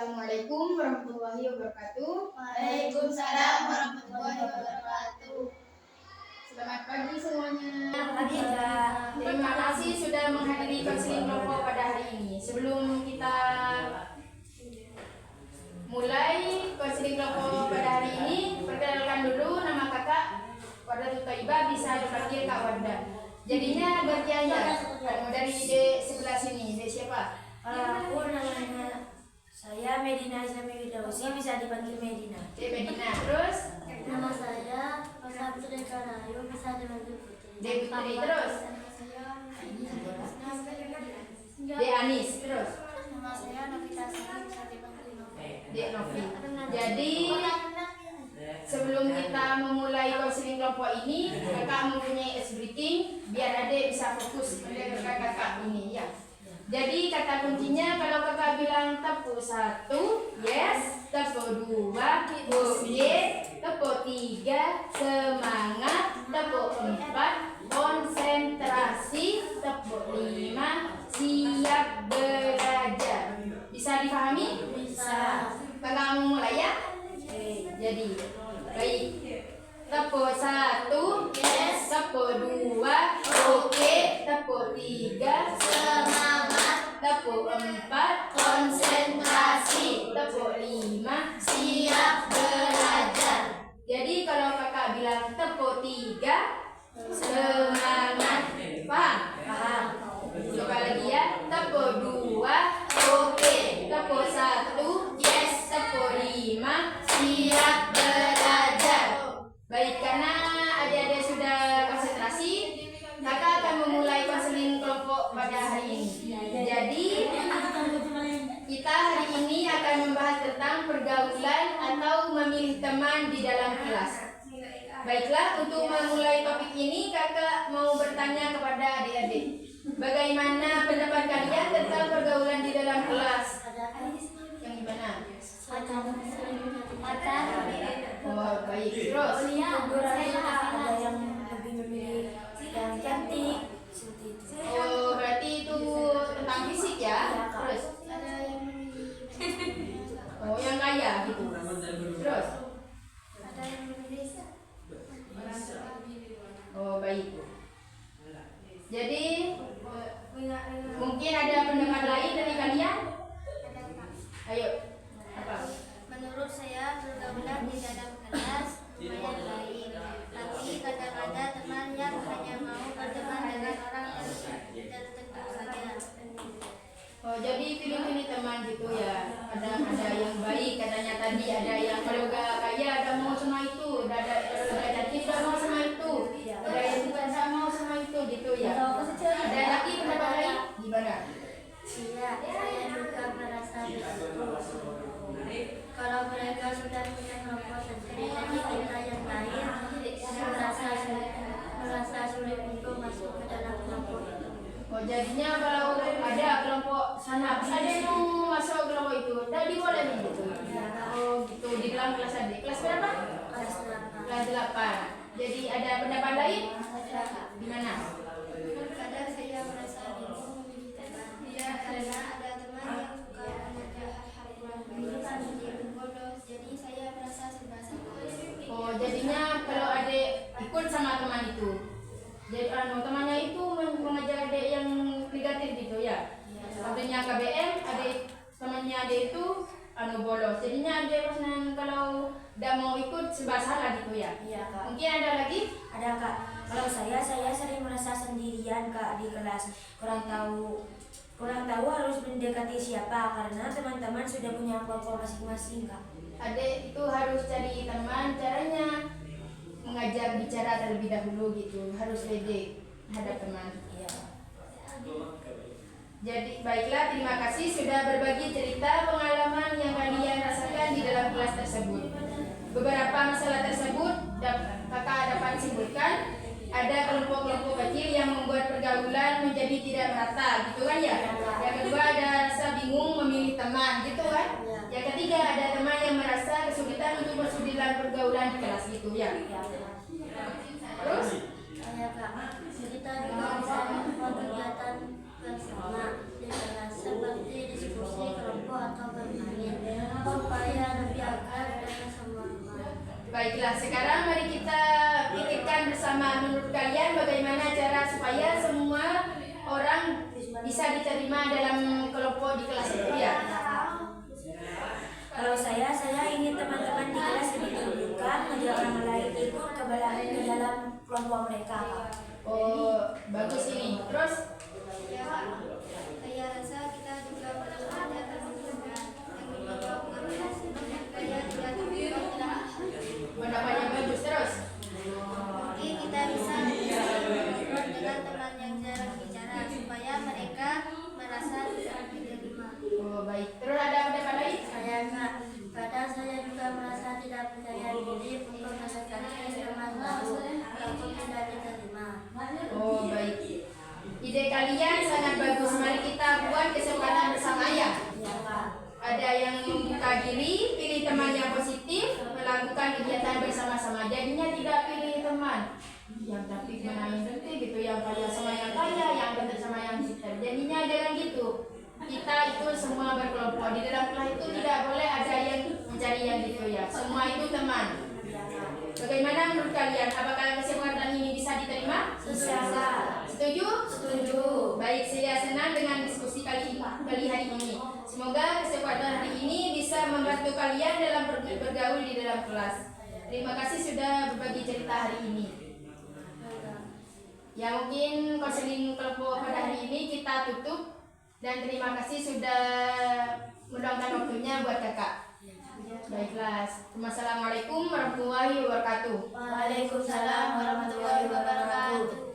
Assalamualaikum warahmatullahi wabarakatuh. Waalaikumsalam warahmatullahi wabarakatuh. Selamat pagi semuanya. Pagi, Kak. Terima kasih sudah menghadiri konseling kelompok pada hari ini. Sebelum kita mulai konseling kelompok pada hari ini, perkenalkan dulu nama kakak Wardah Thaibah, bisa dipanggil Kak Wardah. Jadinya gantian ya. Dari dek sebelah sini, dek siapa? Aku namanya saya Medina Islami Widawsi, bisa dipanggil Medina. Dek Medina. Terus Nama saya Putri Karayu, bisa dipanggil Putri. Dek Putri. Terus Dek Anis. Terus Nama saya Novita Sari, bisa dipanggil Novi. Dek Novi. Jadi sebelum kita memulai konseling kelompok ini, kakak mempunyai ice breaking biar adik bisa fokus pada kakak ini ya. Jadi kata kuncinya kalau kakak bilang tepuk 1, yes, tepuk 2, yes, tepuk 3, semangat, tepuk 4, konsentrasi, tepuk 5, siap belajar. Bisa dipahami? Bisa. Kakak mau mulai ya? Jadi baik. Tepuk 1, yes, tepuk 2, oke, tepuk 3, Semangat, tepuk 4, konsentrasi, tepuk 5, siap belajar. Jadi kalau kakak bilang tepuk 3, semangat, paham? Paham. Coba lagi ya. Tepuk 2, oke, tepuk 1, yes, tepuk 5, siap belajar. Baik, karena adik-adik sudah konsentrasi, kakak akan memulai konseling kelompok pada hari ini. Jadi kita hari ini akan membahas tentang pergaulan atau memilih teman di dalam kelas. Baiklah, untuk memulai topik ini kakak mau bertanya kepada adik-adik. Bagaimana pendapat kalian tentang pergaulan di dalam kelas? Yang gimana? Oh, baik. Terus? Ada yang lebih memilih yang cantik seperti itu. Oh, berarti itu tentang fisik ya? Terus? Ada yang memilih Oh, yang kaya gitu. Terus? ada yang memilih Oh, baik. Jadi mungkin ada pendapat lain dari kalian? Ayo. Apa? Menurut saya pergaulan di dalam kelas lumayan baik, tapi kadang-kadang teman yang hanya mau berteman dengan orang tertentu saja. Oh, jadi pilih-pilih teman gitu ya. Ada yang baik katanya tadi, ada yang kalau gak kaya ada mau sama itu, ada cantik gak mau sama itu, ada yang tidak mau sama itu gitu ya. Ada lagi pendapat lain? Gimana? Iya, saya juga merasa begitu. Kalau mereka sudah punya kelompok sendiri, jadi kita yang lain merasa sulit untuk masuk ke dalam kelompok itu. Oh, jadinya kalau ada kelompok sana, ada yang mau masuk kelompok itu, tadi boleh nih gitu. Oh, gitu di dalam kelas adik. Kelas berapa? Kelas 8. Kelas 8. Jadi ada pendapat lain? Gimana? Kadang saya merasa bingung memilih teman. Karena ada teman yang suka mengerjakan hal kurang baik, bolos. Jadi saya merasa serba salah. Oh, jadinya kalau adik ikut sama teman itu, jadi temannya itu mengajak adik yang negatif gitu ya. Artinya KBM, adik temannya adik itu bolos. Jadinya adik kalau tidak mau ikut serba salah gitu ya. Iya, Kak. Mungkin ada lagi? Ada, Kak. Kalau saya sering merasa sendirian, Kak, di kelas. Kurang tahu harus mendekati siapa karena teman-teman sudah punya kelompok masing-masing, Kak. Adik itu harus cari teman, caranya mengajak bicara terlebih dahulu gitu, harus pede hadap teman. Iya. Jadi baiklah, terima kasih sudah berbagi cerita pengalaman yang kalian rasakan di dalam kelas tersebut. Beberapa masalah tersebut kakak dapat simpulkan. Ada kelompok-kelompok kecil yang membuat pergaulan menjadi tidak merata, gitu kan ya? Yang kedua ada rasa bingung memilih teman, gitu kan? Yang ketiga ada teman yang merasa kesulitan untuk masuk di dalam pergaulan di kelas, gitu ya? Terus? Iya, Kak. Kita juga bisa melakukan kegiatan bersama di kelas seperti diskusi kelompok atau bermain. Baiklah, sekarang mari kita pikirkan bersama menurut kalian bagaimana cara supaya semua orang bisa diterima dalam kelompok di kelas itu ya. Kalau saya ingin teman-teman di kelas lebih terbuka, mengajak orang lain ikut ke dalam kelompok mereka, Kak. Oh, bagus ini. Terus Ya, saya rasa kita juga perlu ada teman-teman yang mendorong mengambil supaya tidak terlibat dalam pendapatnya bagus. Terus mungkin kita bisa berdialog dengan teman yang jarang bicara supaya mereka merasa tidak diterima. oh, baik. Terus ada pendapat lain? Saya enggak, kadang saya juga merasa tidak percaya diri untuk mendekati teman baru ataupun tidak diterima. Oh, baik. Ide kalian sangat bagus. Mari kita buat kesempatan bersama ya. Ya, Kak. Ada yang membuka diri, pilih teman yang positif, melakukan kegiatan bersama-sama. Jadinya tidak pilih teman yang tapi mana yang penting gitu, yang kaya sama yang kaya, yang penting sama yang pintar. Jadinya jangan gitu. Kita itu semua berkelompok. Di dalam kelas itu tidak boleh ada yang mencari yang gitu ya. Semua itu teman. Bagaimana menurut kalian? Apakah kesempatan ini bisa diterima? Bisa, Kak. Setuju? Setuju. Baik, saya senang dengan diskusi kali hari ini. Semoga kesempatan hari ini bisa membantu kalian dalam bergaul di dalam kelas. Terima kasih sudah berbagi cerita hari ini. Ya, mungkin konseling kelompok pada hari ini kita tutup. Dan terima kasih sudah meluangkan waktunya buat kakak. Baiklah, Assalamualaikum warahmatullahi wabarakatuh. Waalaikumsalam warahmatullahi wabarakatuh.